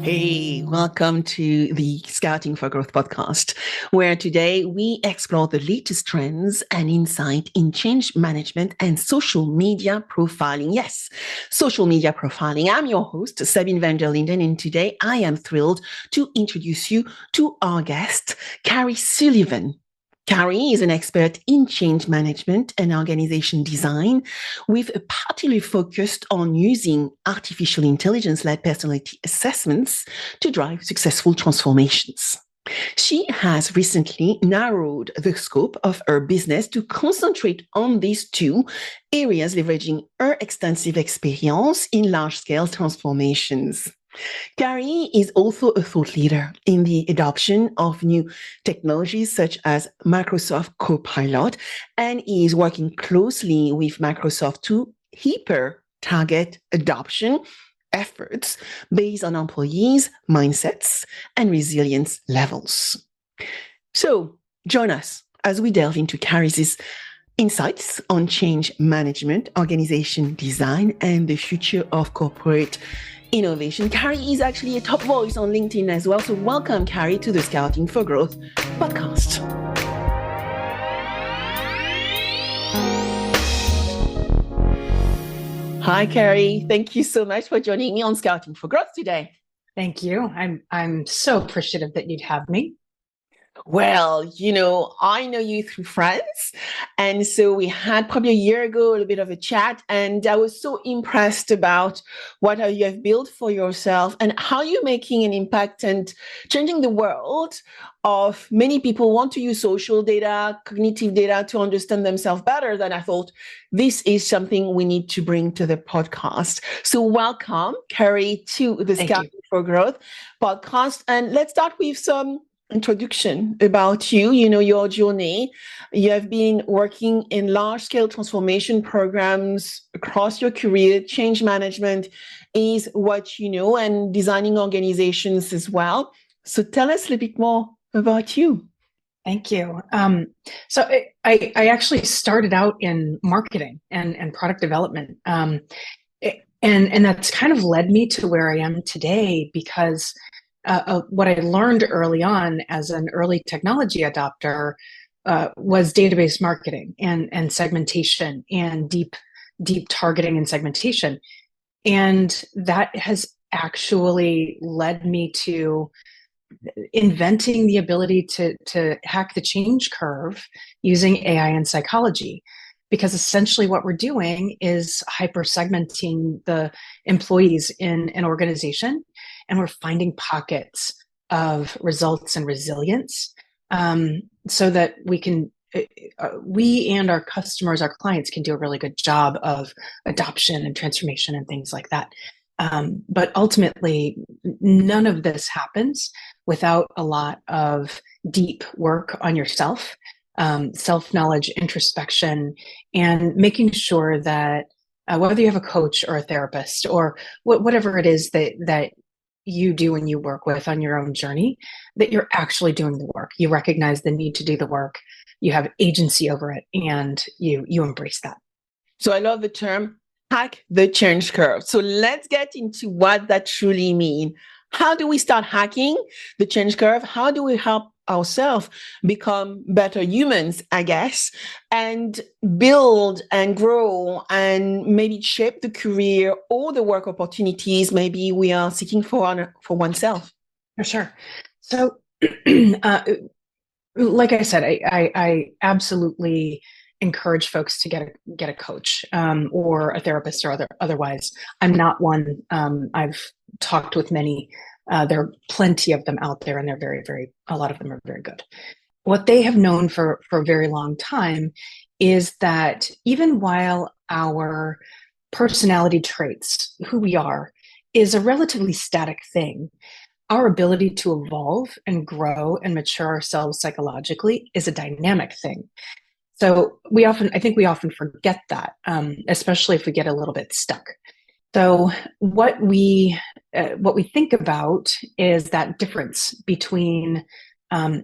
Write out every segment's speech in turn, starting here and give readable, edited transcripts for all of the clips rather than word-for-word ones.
Hey, welcome to the Scouting for Growth podcast, where today we explore the latest trends and insight in change management and social media profiling. Yes, social media profiling. I'm your host, Sabine van der Linden, and today I am thrilled to introduce you to our guest, Karrie Sullivan. Karrie is an expert in change management and organization design, with a particular focus on using artificial intelligence-led personality assessments to drive successful transformations. She has recently narrowed the scope of her business to concentrate on these two areas, leveraging her extensive experience in large-scale transformations. Karrie is also a thought leader in the adoption of new technologies such as Microsoft Copilot and is working closely with Microsoft to hyper target adoption efforts based on employees' mindsets and resilience levels. So join us as we delve into Karrie's insights on change management, organization design, and the future of corporate innovation. Karrie is actually a top voice on LinkedIn as well. So welcome, Karrie, to the Scouting for Growth podcast. Hi, Karrie. Thank you so much for joining me on Scouting for Growth today. Thank you. I'm so appreciative that you'd have me. Well, I know you through friends. And so we had probably a year ago a little bit of a chat, and I was so impressed about what you have built for yourself and how you're making an impact and changing the world of many people want to use social data, cognitive data to understand themselves better. Then I thought this is something we need to bring to the podcast. So welcome, Karrie, to the Scouting for Growth podcast. And let's start with some introduction about you, your journey. You have been working in large-scale transformation programs across your career. Change management is what you know, and designing organizations as well. So tell us a little bit more about you. Thank you. So I actually started out in marketing and product development. And that's kind of led me to where I am today because what I learned early on as an early technology adopter was database marketing and segmentation and deep targeting and segmentation. And that has actually led me to inventing the ability to hack the change curve using AI and psychology. Because essentially what we're doing is hyper segmenting the employees in an organization, and we're finding pockets of results and resilience so that we and our customers, our clients, can do a really good job of adoption and transformation and things like that. But ultimately, none of this happens without a lot of deep work on yourself. Self-knowledge, introspection, and making sure that whether you have a coach or a therapist or whatever it is that you do and you work with on your own journey, that you're actually doing the work. You recognize the need to do the work. You have agency over it, and you embrace that. So I love the term hack the change curve. So let's get into what that truly means. How do we start hacking the change curve? How do we help ourselves become better humans, I guess, and build and grow and maybe shape the career or the work opportunities maybe we are seeking for oneself? For sure. So, like I said, I absolutely encourage folks to get a coach or a therapist or otherwise. I'm not one. I've talked with many. There are plenty of them out there, and they're a lot of them are very good. What they have known for a very long time is that even while our personality traits, who we are, is a relatively static thing, our ability to evolve and grow and mature ourselves psychologically is a dynamic thing. So I think we often forget that, especially if we get a little bit stuck. So what we think about is that difference between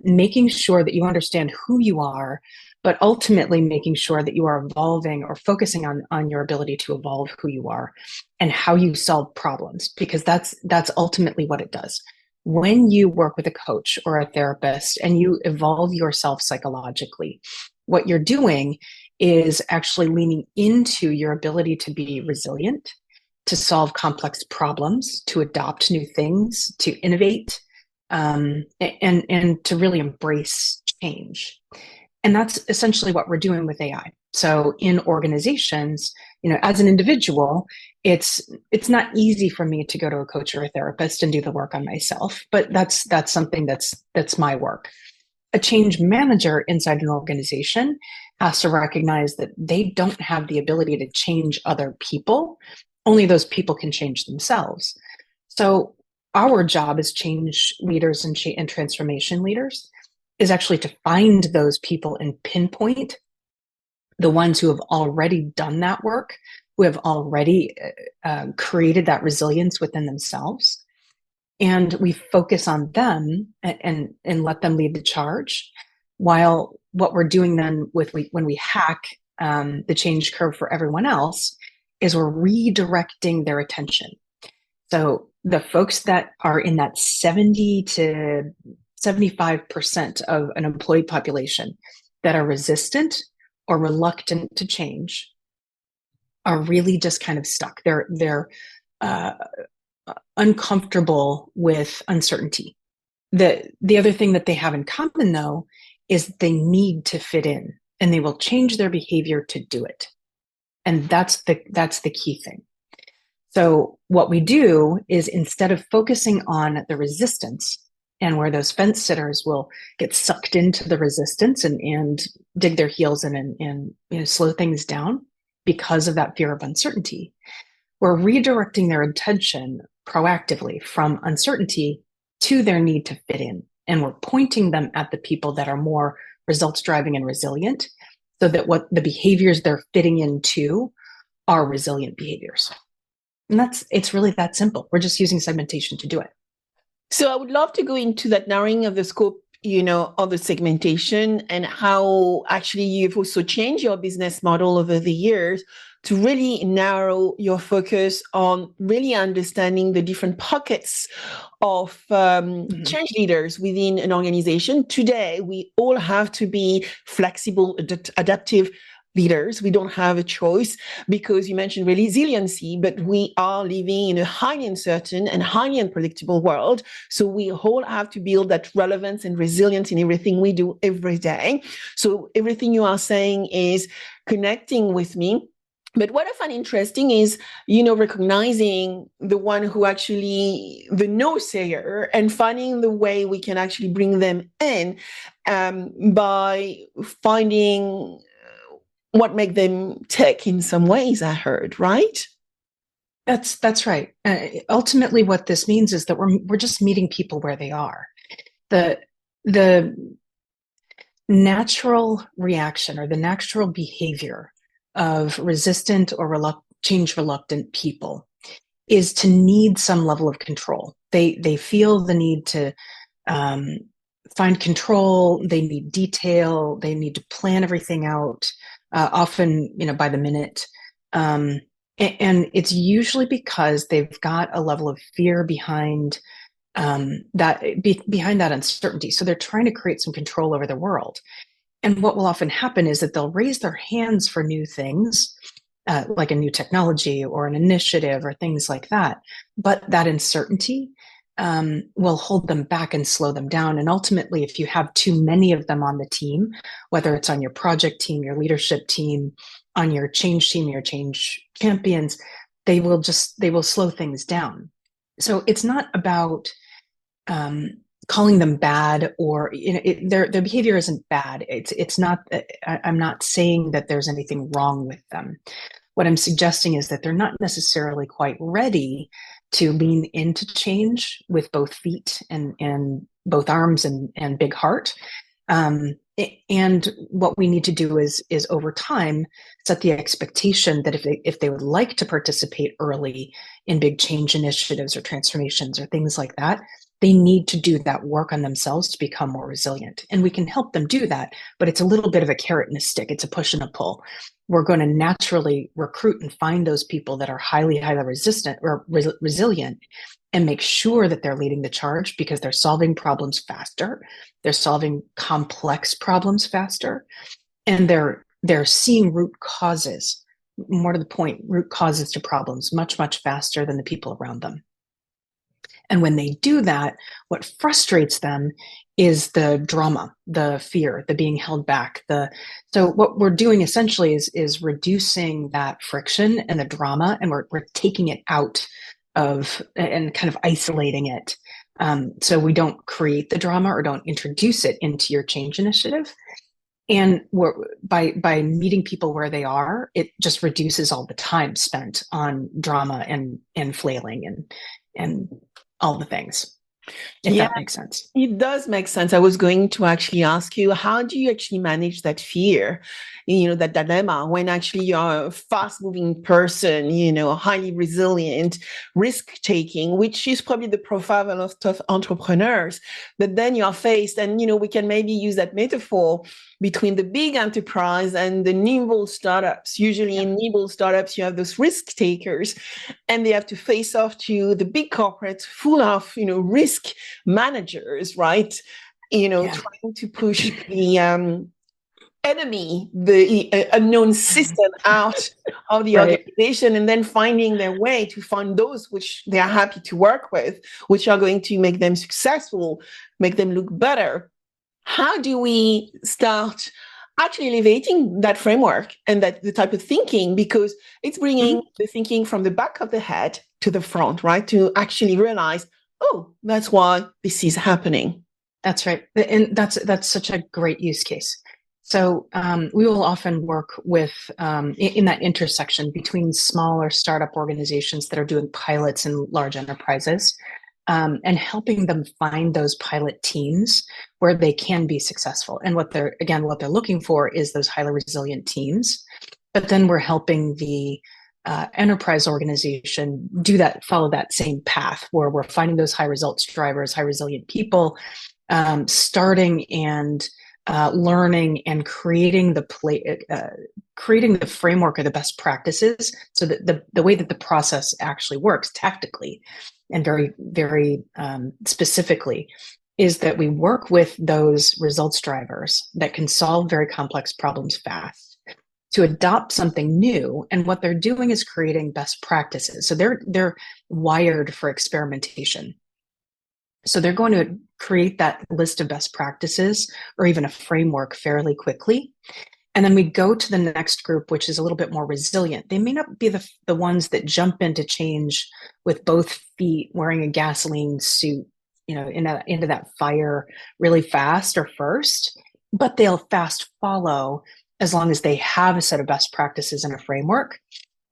making sure that you understand who you are, but ultimately making sure that you are evolving or focusing on your ability to evolve who you are and how you solve problems, because that's ultimately what it does. When you work with a coach or a therapist and you evolve yourself psychologically, what you're doing is actually leaning into your ability to be resilient, to solve complex problems, to adopt new things, to innovate, and to really embrace change. And that's essentially what we're doing with AI. So in organizations, as an individual, it's not easy for me to go to a coach or a therapist and do the work on myself, but that's something that's my work. A change manager inside an organization has to recognize that they don't have the ability to change other people. Only those people can change themselves. So our job as change leaders and transformation leaders is actually to find those people and pinpoint the ones who have already done that work, who have already created that resilience within themselves. And we focus on them and let them lead the charge, while what we're doing then when we hack the change curve for everyone else is we're redirecting their attention. So the folks that are in that 70 to 75% of an employee population that are resistant or reluctant to change are really just kind of stuck. They're uncomfortable with uncertainty. The other thing that they have in common, though, is they need to fit in, and they will change their behavior to do it. And that's the key thing. So what we do is, instead of focusing on the resistance and where those fence sitters will get sucked into the resistance and dig their heels in and slow things down because of that fear of uncertainty, we're redirecting their attention proactively from uncertainty to their need to fit in. And we're pointing them at the people that are more results driving and resilient, so that what the behaviors they're fitting into are resilient behaviors. And it's really that simple. We're just using segmentation to do it. So I would love to go into that narrowing of the scope, of the segmentation, and how actually you've also changed your business model over the years to really narrow your focus on really understanding the different pockets of change leaders within an organization. Today, we all have to be flexible, adaptive leaders. We don't have a choice, because you mentioned resiliency, but we are living in a highly uncertain and highly unpredictable world. So we all have to build that relevance and resilience in everything we do every day. So everything you are saying is connecting with me. But what I find interesting is, recognizing the one who actually, the no sayer, and finding the way we can actually bring them in by finding what make them tick in some ways, I heard, right? That's right. Ultimately, what this means is that we're just meeting people where they are. The natural reaction or the natural behavior of resistant or change reluctant people is to need some level of control. They feel the need to find control. They need detail. They need to plan everything out, often by the minute. And it's usually because they've got a level of fear behind that uncertainty. So they're trying to create some control over the world. And what will often happen is that they'll raise their hands for new things, like a new technology or an initiative or things like that. But that uncertainty will hold them back and slow them down. And ultimately, if you have too many of them on the team, whether it's on your project team, your leadership team, on your change team, your change champions, they will slow things down. So it's not about calling them bad, or their behavior isn't bad. It's not. I'm not saying that there's anything wrong with them. What I'm suggesting is that they're not necessarily quite ready to lean into change with both feet and both arms and big heart. And what we need to do is over time set the expectation that if they would like to participate early in big change initiatives or transformations or things like that, they need to do that work on themselves to become more resilient. And we can help them do that, but it's a little bit of a carrot and a stick. It's a push and a pull. We're going to naturally recruit and find those people that are highly resistant or resilient, and make sure that they're leading the charge, because they're solving problems faster. They're solving complex problems faster, and they're seeing root causes, more to the point, root causes to problems much, much faster than the people around them. And when they do that, what frustrates them is the drama, the fear, the being held back. So what we're doing essentially is reducing that friction and the drama, and we're taking it out of and kind of isolating it. So we don't create the drama or don't introduce it into your change initiative. And by meeting people where they are, it just reduces all the time spent on drama and flailing and all the things, if that makes sense. It does make sense. I was going to actually ask you, how do you actually manage that fear, that dilemma, when actually you're a fast-moving person, highly resilient, risk-taking, which is probably the profile of tough entrepreneurs. But then you're faced, and, we can maybe use that metaphor between the big enterprise and the nimble startups. Usually in nimble startups, you have those risk takers, and they have to face off to the big corporates full of, risk managers, right? Trying to push the enemy, the unknown system out of the organization, and then finding their way to find those which they are happy to work with, which are going to make them successful, make them look better. How do we start actually elevating that framework and the type of thinking? Because it's bringing the thinking from the back of the head to the front, right? To actually realize, oh, that's why this is happening. That's right. And that's such a great use case. So we will often work with in that intersection between smaller startup organizations that are doing pilots in large enterprises, and helping them find those pilot teams where they can be successful. And what they're looking for is those highly resilient teams. But then we're helping the enterprise organization follow that same path, where we're finding those high results drivers, high resilient people, starting and learning and creating the framework of the best practices, so that the way that the process actually works tactically and very, very specifically, is that we work with those results drivers that can solve very complex problems fast to adopt something new. And what they're doing is creating best practices. So they're wired for experimentation. So they're going to create that list of best practices or even a framework fairly quickly. And then we go to the next group, which is a little bit more resilient. They may not be the ones that jump into change with both feet, wearing a gasoline suit, into that fire really fast or first, but they'll fast follow as long as they have a set of best practices and a framework.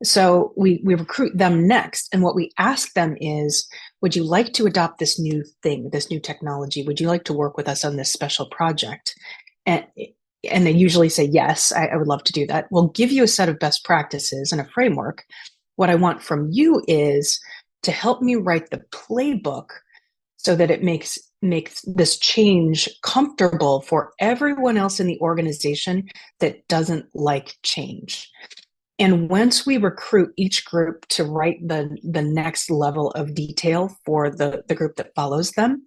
So we recruit them next. And what we ask them is, would you like to adopt this new thing, this new technology? Would you like to work with us on this special project? And they usually say, yes, I would love to do that. We'll give you a set of best practices and a framework. What I want from you is to help me write the playbook so that it makes this change comfortable for everyone else in the organization that doesn't like change. And once we recruit each group to write the next level of detail for the group that follows them,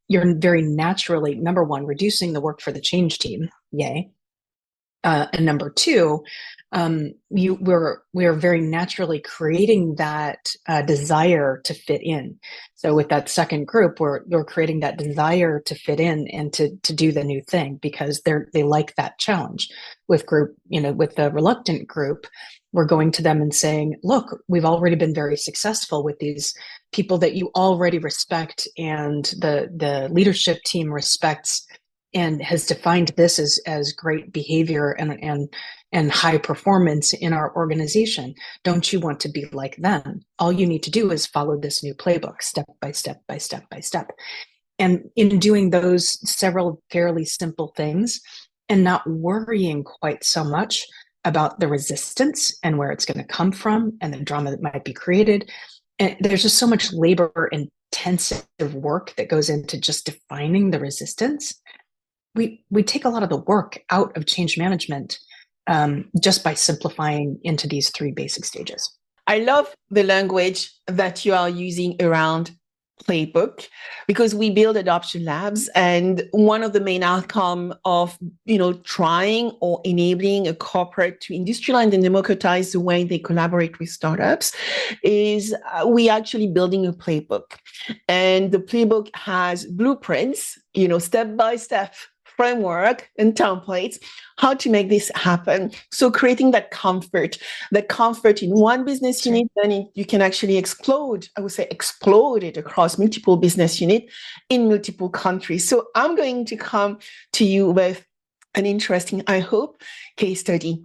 you're very naturally, number one, reducing the work for the change team. Yay. And number two, we're very naturally creating that desire to fit in. So with that second group, we're creating that desire to fit in and to do the new thing, because they like that challenge. With the reluctant group, we're going to them and saying, look, we've already been very successful with these people that you already respect, and the leadership team respects and has defined this as great behavior and high performance in our organization. Don't you want to be like them? All you need to do is follow this new playbook step by step by step by step. And in doing those several fairly simple things and not worrying quite so much about the resistance and where it's going to come from and the drama that might be created, And there's just so much labor intensive work that goes into just defining the resistance. We take a lot of the work out of change management just by simplifying into these three basic stages. I love the language that you are using around playbook, because we build adoption labs, and one of the main outcome of trying or enabling a corporate to industrialize and democratize the way they collaborate with startups is we actually building a playbook, and the playbook has blueprints, step by step framework and templates, how to make this happen. So creating that comfort in one business unit, then you can actually explode it across multiple business units in multiple countries. So I'm going to come to you with an interesting, I hope, case study.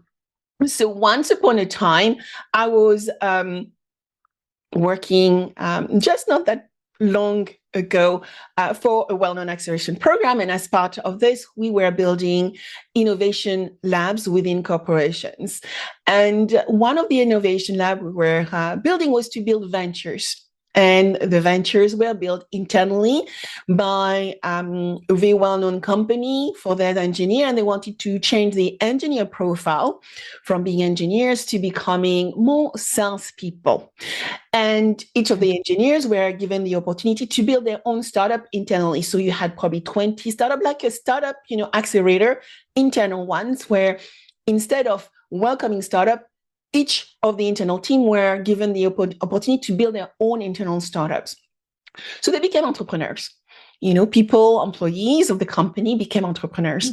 So once upon a time, I was working just not that long ago for a well-known acceleration program. And as part of this, we were building innovation labs within corporations. And one of the innovation labs we were building was to build ventures. And the ventures were built internally by a very well-known company for their engineer, and they wanted to change the engineer profile from being engineers to becoming more salespeople. And each of the engineers were given the opportunity to build their own startup internally. So you had probably 20 startups, like a startup, accelerator, internal ones, where instead of welcoming startup, each of the internal team were given the opportunity to build their own internal startups. So they became entrepreneurs. People, employees of the company became entrepreneurs.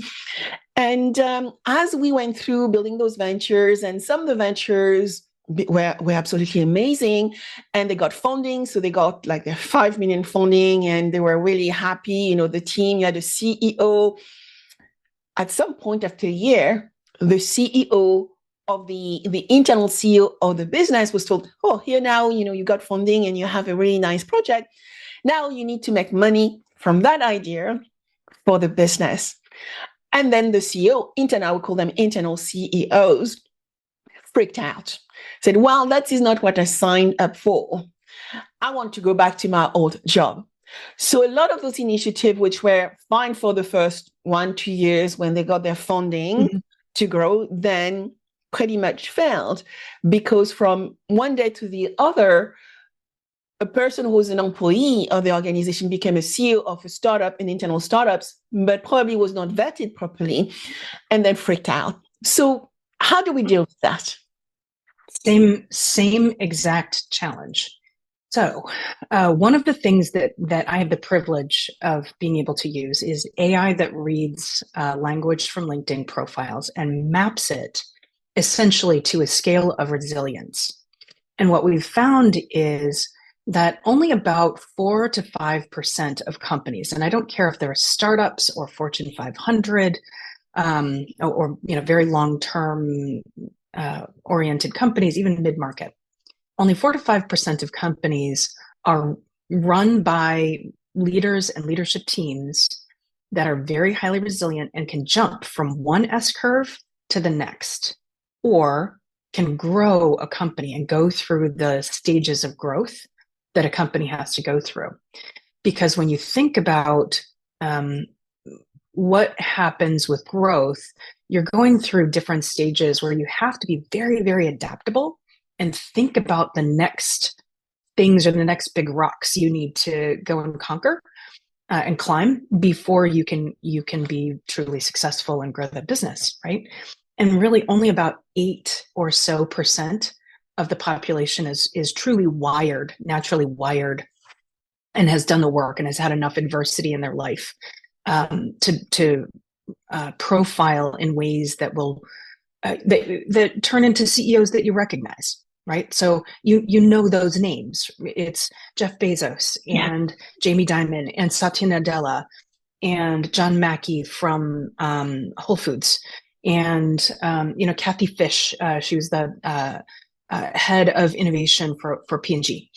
And as we went through building those ventures, and some of the ventures were absolutely amazing, and they got funding. So they got like their 5 million funding, and they were really happy. The team, you had a CEO. At some point after a year, the CEO of the internal CEO of the business was told, oh, here now, you got funding and you have a really nice project. Now you need to make money from that idea for the business. And then the CEO, I would call them internal CEOs, freaked out, said, well, that is not what I signed up for. I want to go back to my old job. So a lot of those initiatives, which were fine for the first 1-2 years when they got their funding to grow, then pretty much failed, because from one day to the other, a person who was an employee of the organization became a CEO of a startup and internal startups, but probably was not vetted properly, and then freaked out. So how do we deal with that? Same exact challenge. So one of the things that I have the privilege of being able to use is AI that reads language from LinkedIn profiles and maps it essentially to a scale of resilience. And what we've found is that only about 4 to 5% of companies, and I don't care if they're startups or Fortune 500 or very long-term oriented companies, even mid-market, only 4 to 5% of companies are run by leaders and leadership teams that are very highly resilient and can jump from one S-curve to the next, or can grow a company and go through the stages of growth that a company has to go through. Because when you think about what happens with growth, you're going through different stages where you have to be very, very adaptable and think about the next things or the next big rocks you need to go and conquer and climb before you can be truly successful and grow that business, right? And really only about 8 or so % of the population is truly wired, naturally wired, and has done the work and has had enough adversity in their life to profile in ways that will that turn into CEOs that you recognize, right? So you know those names. It's Jeff Bezos and Jamie Dimon and Satya Nadella and John Mackey from Whole Foods, and Kathy Fish. She was the head of innovation for P&G.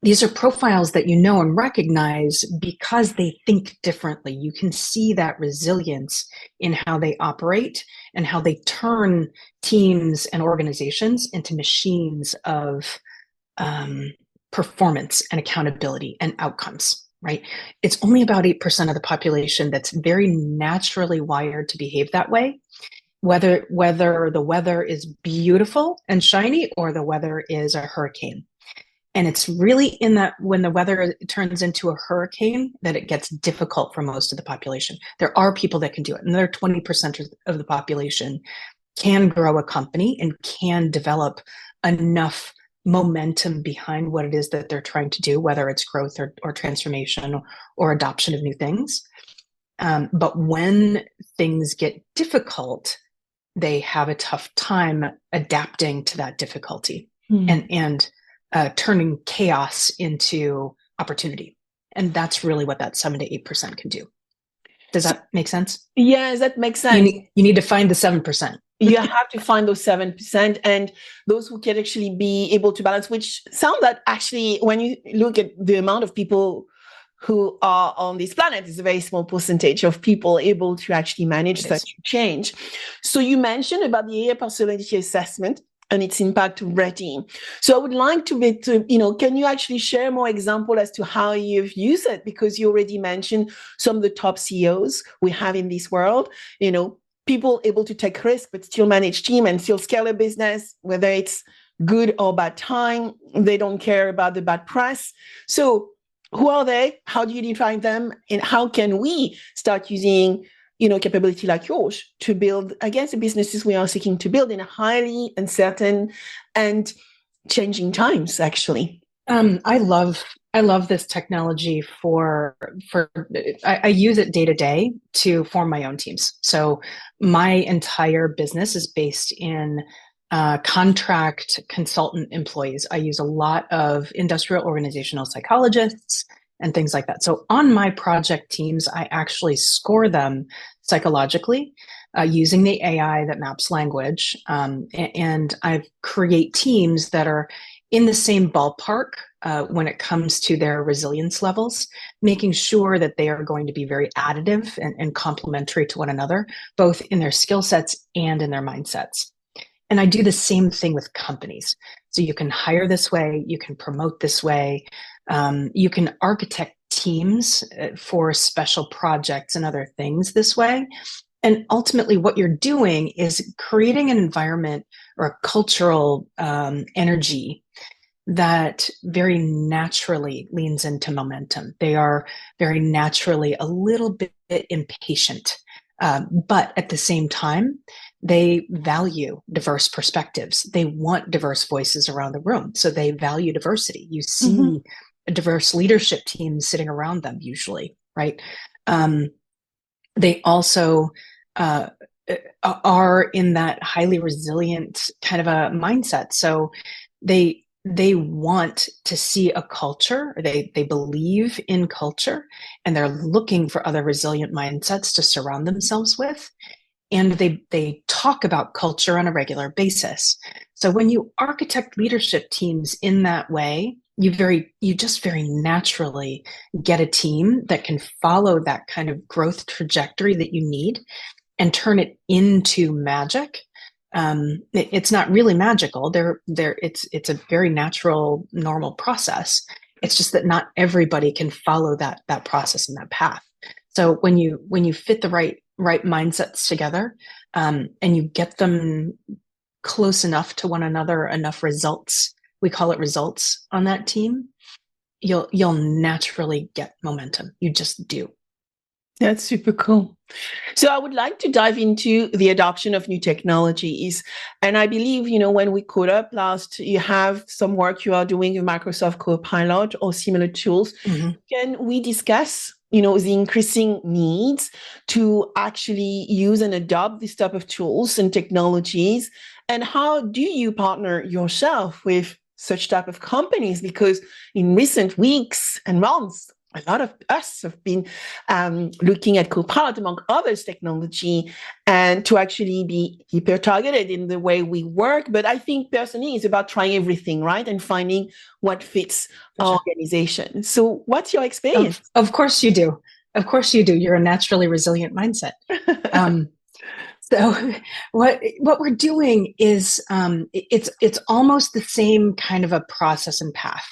These are profiles that you know and recognize because they think differently. You can see that resilience in how they operate and how they turn teams and organizations into machines of performance and accountability and outcomes, right? It's only about 8% of the population that's very naturally wired to behave that way, whether the weather is beautiful and shiny or the weather is a hurricane. And it's really in that when the weather turns into a hurricane that it gets difficult for most of the population. There are people that can do it, and there are 20% of the population can grow a company and can develop enough momentum behind what it is that they're trying to do, whether it's growth or transformation or adoption of new things. But when things get difficult, they have a tough time adapting to that difficulty and turning chaos into opportunity. And that's really what that 7 to 8% can do. Does that make sense? Yes, that makes sense. You need to find the 7%. You have to find those 7% and those who can actually be able to balance, which sound that actually, when you look at the amount of people who are on this planet, is a very small percentage of people able to actually manage such change. So you mentioned about the AI personality assessment and its impact already. So I would like can you actually share more example as to how you've used it? Because you already mentioned some of the top CEOs we have in this world, people able to take risk, but still manage team and still scale a business, whether it's good or bad time. They don't care about the bad press. So who are they? How do you define them? And how can we start using capability like yours to build, against the businesses we are seeking to build in a highly uncertain and changing times, actually? I love this technology I use it day to day to form my own teams. So my entire business is based in contract consultant employees. I use a lot of industrial organizational psychologists and things like that. So on my project teams, I actually score them psychologically using the AI that maps language. And I create teams that are in the same ballpark when it comes to their resilience levels, making sure that they are going to be very additive and complementary to one another, both in their skill sets and in their mindsets. And I do the same thing with companies. So you can hire this way, you can promote this way, you can architect teams for special projects and other things this way. And ultimately what you're doing is creating an environment or a cultural energy that very naturally leans into momentum. They are very naturally a little bit impatient, but at the same time, they value diverse perspectives. They want diverse voices around the room. So they value diversity. You see a diverse leadership team sitting around them usually, right? They also are in that highly resilient kind of a mindset. So they want to see a culture, they believe in culture, and they're looking for other resilient mindsets to surround themselves with. And they talk about culture on a regular basis. So when you architect leadership teams in that way, you just very naturally get a team that can follow that kind of growth trajectory that you need and turn it into magic. It's not really magical. It's a very natural, normal process. It's just that not everybody can follow that process and that path. So when you fit the right mindsets together, and you get them close enough to one another, enough results, we call it results on that team, you'll naturally get momentum. You just do. That's super cool. So I would like to dive into the adoption of new technologies. And I believe, when we caught up last, you have some work you are doing with Microsoft Copilot or similar tools. Can we discuss, the increasing needs to actually use and adopt this type of tools and technologies? And how do you partner yourself with such type of companies? Because in recent weeks and months, a lot of us have been looking at Copilot, among others, technology, and to actually be hyper targeted in the way we work. But I think personally, it's about trying everything, right? And finding what fits our organization. So what's your experience? Of course you do. Of course you do. You're a naturally resilient mindset. So what we're doing is it's almost the same kind of a process and path.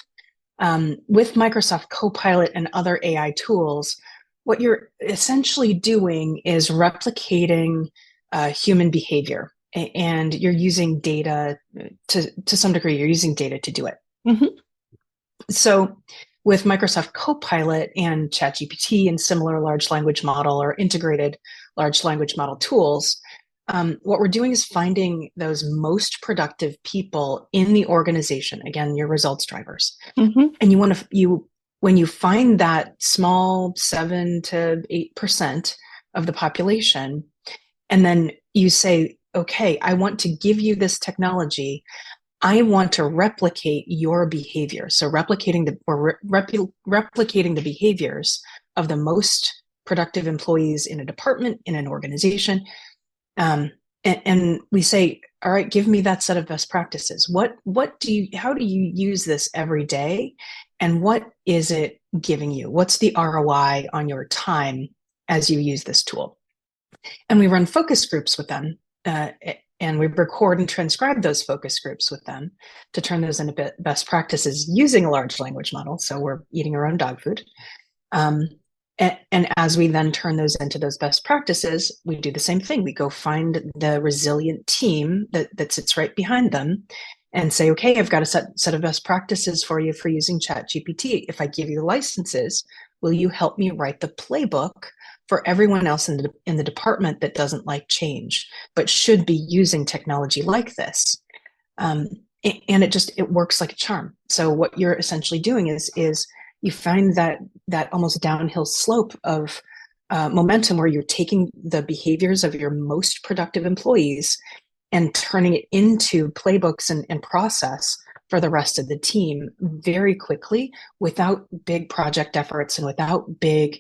With Microsoft Copilot and other AI tools, what you're essentially doing is replicating human behavior, and you're using data to some degree. You're using data to do it. Mm-hmm. So with Microsoft Copilot and ChatGPT and similar large language model or integrated large language model tools, what we're doing is finding those most productive people in the organization. Again, your results drivers. Mm-hmm. And when you find that small 7 to 8% of the population, and then you say, okay, I want to give you this technology. I want to replicate your behavior. So replicating the behaviors of the most productive employees in a department, in an organization. And we say, all right, give me that set of best practices. How do you use this every day? And what is it giving you? What's the ROI on your time as you use this tool? And we run focus groups with them. And we record and transcribe those focus groups with them to turn those into best practices using a large language model. So we're eating our own dog food. And as we then turn those into those best practices, we do the same thing. We go find the resilient team that sits right behind them and say, okay, I've got a set of best practices for you for using ChatGPT. If I give you the licenses, will you help me write the playbook for everyone else in the department that doesn't like change, but should be using technology like this? And it works like a charm. So what you're essentially doing is you find that almost downhill slope of momentum where you're taking the behaviors of your most productive employees and turning it into playbooks and process for the rest of the team very quickly without big project efforts and without big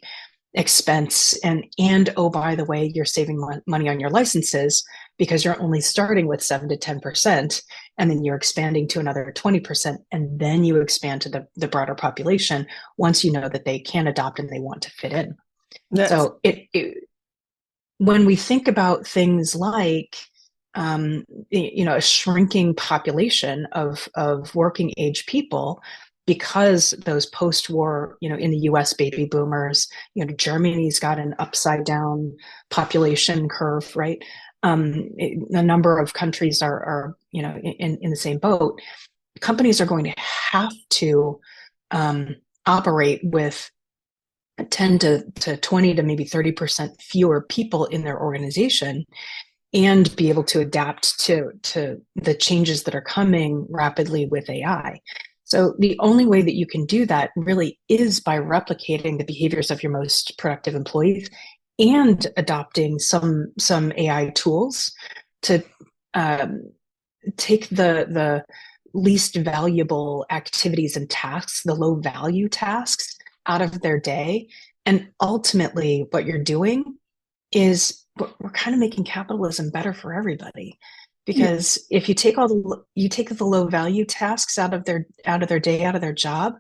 expense. And oh, by the way, you're saving money on your licenses because you're only starting with 7 to 10%, and then you're expanding to another 20%, and then you expand to the broader population once you know that they can adopt and they want to fit in. Yes. So when we think about things like a shrinking population of working age people, because those post-war, in the US baby boomers, Germany's got an upside down population curve, right? A number of countries are in the same boat. Companies are going to have to operate with 10 to 20 to maybe 30% fewer people in their organization and be able to adapt to the changes that are coming rapidly with AI. So the only way that you can do that really is by replicating the behaviors of your most productive employees and adopting some AI tools to take the least valuable activities and tasks, the low value tasks, out of their day. And ultimately, what you're doing is we're kind of making capitalism better for everybody. Because if you take the low value tasks out of their day, out of their job,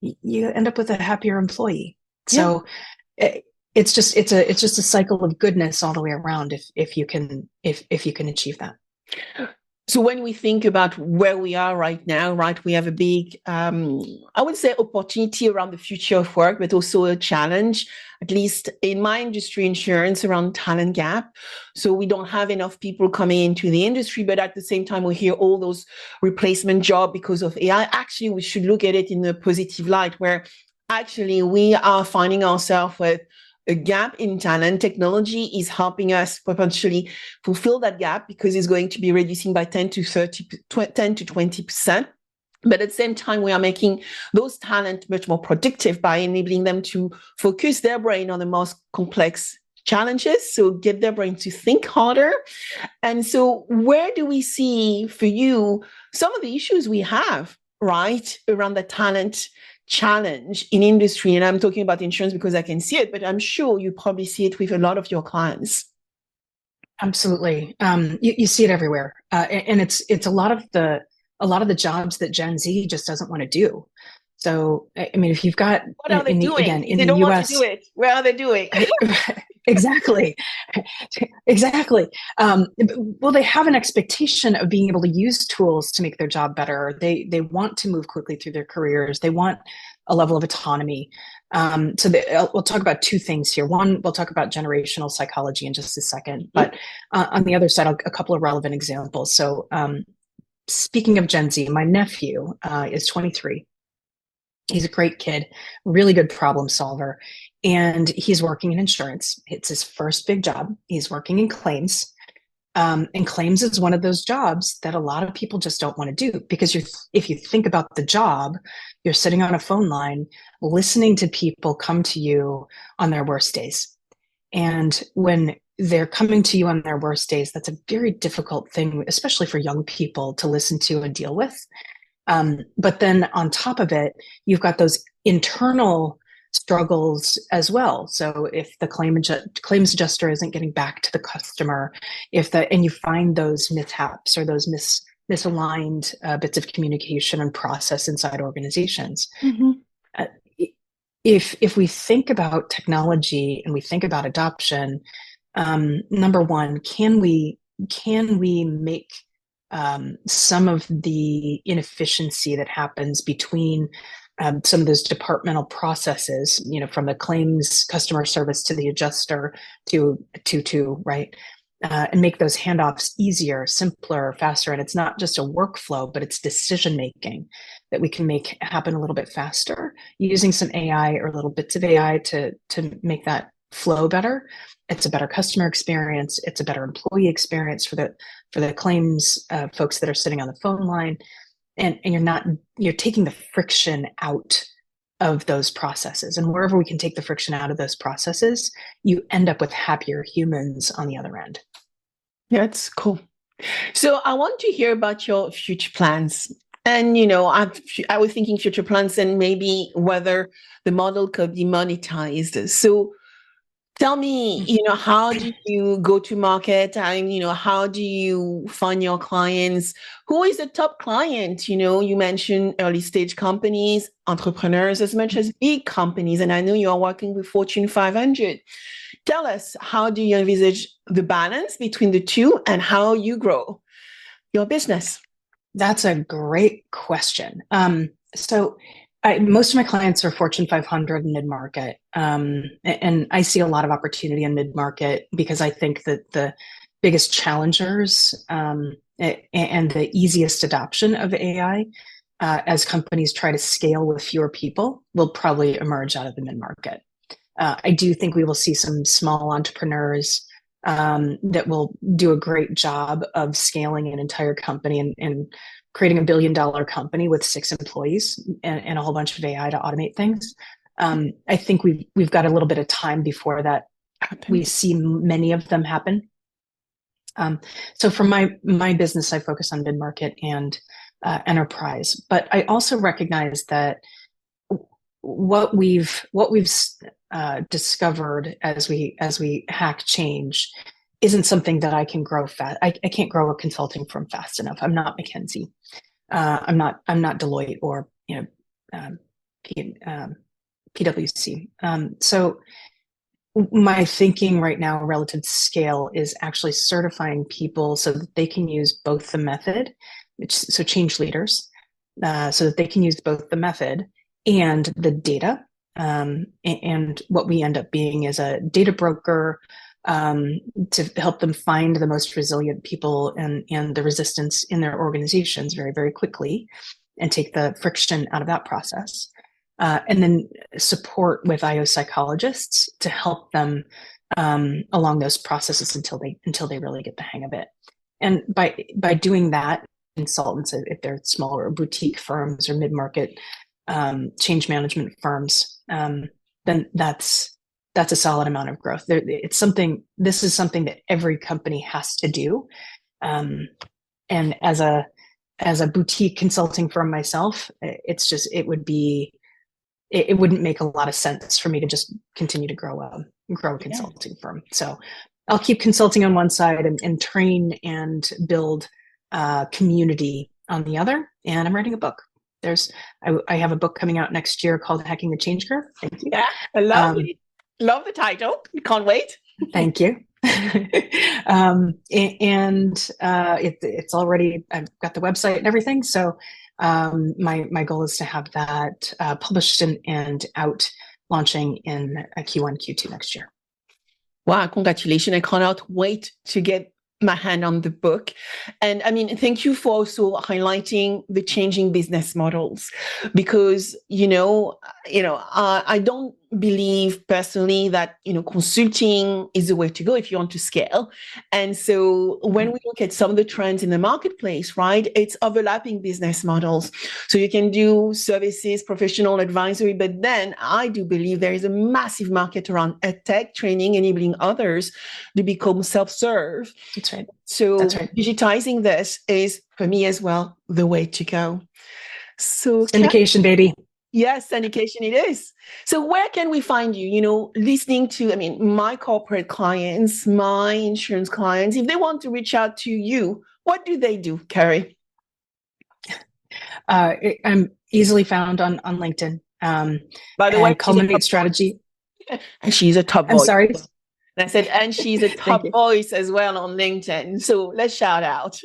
you end up with a happier employee. So it's just a cycle of goodness all the way around if you can achieve that. So when we think about where we are right now, right, we have a big, I would say, opportunity around the future of work, but also a challenge, at least in my industry, insurance, around talent gap. So we don't have enough people coming into the industry, but at the same time, we hear all those replacement jobs because of AI. Actually, we should look at it in a positive light, where actually we are finding ourselves with a gap in talent. Technology is helping us potentially fulfill that gap because it's going to be reducing by 10 to 20%. But at the same time, we are making those talent much more productive by enabling them to focus their brain on the most complex challenges. So get their brain to think harder. And so where do we see for you some of the issues we have, right, around the talent challenge in industry? And I'm talking about insurance because I can see it, but I'm sure you probably see it with a lot of your clients. Absolutely. You see it everywhere. And it's a lot of the jobs that Gen Z just doesn't want to do. So, I mean, if you've got, what are they doing? Again, in they the don't US, want to do it. Where are they doing? Exactly. Exactly. Well, they have an expectation of being able to use tools to make their job better. They want to move quickly through their careers. They want a level of autonomy. We'll talk about two things here. One, we'll talk about generational psychology in just a second. But on the other side, a couple of relevant examples. So speaking of Gen Z, my nephew is 23. He's a great kid, really good problem solver, and he's working in insurance. It's his first big job. He's working in claims. And claims is one of those jobs that a lot of people just don't want to do because if you think about the job, you're sitting on a phone line listening to people come to you on their worst days. And when they're coming to you on their worst days, that's a very difficult thing, especially for young people to listen to and deal with. But then on top of it, you've got those internal struggles as well. So if the claims adjuster isn't getting back to the customer, and you find those mishaps or those misaligned bits of communication and process inside organizations. Mm-hmm. If we think about technology and we think about adoption, number one, can we make some of the inefficiency that happens between some of those departmental processes, from the claims customer service to the adjuster to right, and make those handoffs easier, simpler, faster. And it's not just a workflow, but it's decision making that we can make happen a little bit faster using some AI or little bits of AI to make that flow better. It's a better customer experience. It's a better employee experience for the claims folks that are sitting on the phone line, and you're taking the friction out of those processes. And wherever we can take the friction out of those processes, you end up with happier humans on the other end. Yeah, it's cool. So I want to hear about your future plans. And, I was thinking future plans and maybe whether the model could be monetized. So tell me, how do you go to market? How do you find your clients? Who is the top client? You mentioned early stage companies, entrepreneurs, as much as big companies. And I know you are working with Fortune 500. Tell us, how do you envisage the balance between the two and how you grow your business? That's a great question. Most of my clients are Fortune 500 and mid-market. And I see a lot of opportunity in mid-market because I think that the biggest challengers and the easiest adoption of AI as companies try to scale with fewer people will probably emerge out of the mid-market. I do think we will see some small entrepreneurs that will do a great job of scaling an entire company and creating $1 billion company with 6 employees and a whole bunch of AI to automate things. I think we've got a little bit of time before that we see many of them happen. So for my business, I focus on mid-market and enterprise, but I also recognize that what we've discovered as we hack change isn't something that I can grow fast. I can't grow a consulting firm fast enough. I'm not McKinsey. I'm not Deloitte or PwC. So my thinking right now relative to scale is actually certifying people so that they can use both the method, so change leaders, so that they can use both the method and the data. And what we end up being is a data broker to help them find the most resilient people and the resistance in their organizations very, very quickly and take the friction out of that process. And then support with IO psychologists to help them along those processes until they really get the hang of it. And by doing that, consultants, if they're smaller boutique firms or mid-market change management firms, then that's a solid amount of growth. This is something that every company has to do. And as a boutique consulting firm myself, it wouldn't make a lot of sense for me to just continue to grow a consulting firm. So I'll keep consulting on one side and train and build community on the other. And I'm writing a book. I have a book coming out next year called Hacking the Change Curve. Thank you. Yeah, I love it. Love the title. Can't wait. Thank you. It's already, I've got the website and everything. So my goal is to have that published and out, launching in Q1, Q2 next year. Wow, congratulations. I cannot wait to get my hand on the book. And I mean, thank you for also highlighting the changing business models, because, I don't believe personally that, consulting is the way to go if you want to scale. And so when we look at some of the trends in the marketplace, right, it's overlapping business models. So you can do services, professional advisory, but then I do believe there is a massive market around tech training, enabling others to become self-serve. That's right. So That's right. digitizing this is, for me as well, the way to go. So syndication, baby. Yes, syndication it is. So where can we find you? Listening to, my corporate clients, my insurance clients, if they want to reach out to you, what do they do, Karrie? I'm easily found on LinkedIn. By the way, Culminate Strategy. And she's a top voice. I'm sorry. And I said, and she's a top voice as well on LinkedIn. So let's shout out.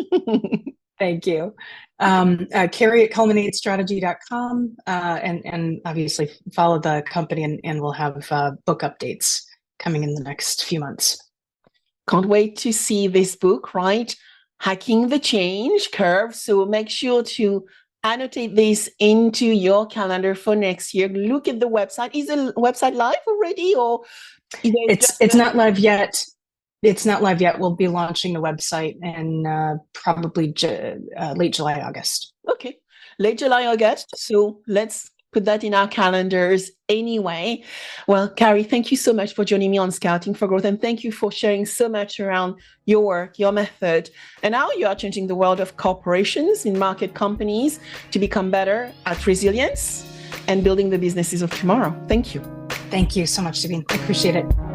Thank you. Karrie at culminatestrategy.com, and obviously follow the company, and we'll have book updates coming in the next few months. Can't wait to see this book, right? Hacking the Change Curve. So make sure to annotate this into your calendar for next year. Look at the website. Is the website live already, or it's not live yet? It's not live yet. We'll be launching the website in probably late July, August. Okay, late July, August. So let's put that in our calendars anyway. Well, Karrie, thank you so much for joining me on Scouting for Growth. And thank you for sharing so much around your work, your method, and how you are changing the world of corporations in market companies to become better at resilience and building the businesses of tomorrow. Thank you. Thank you so much, Sabine. I appreciate it.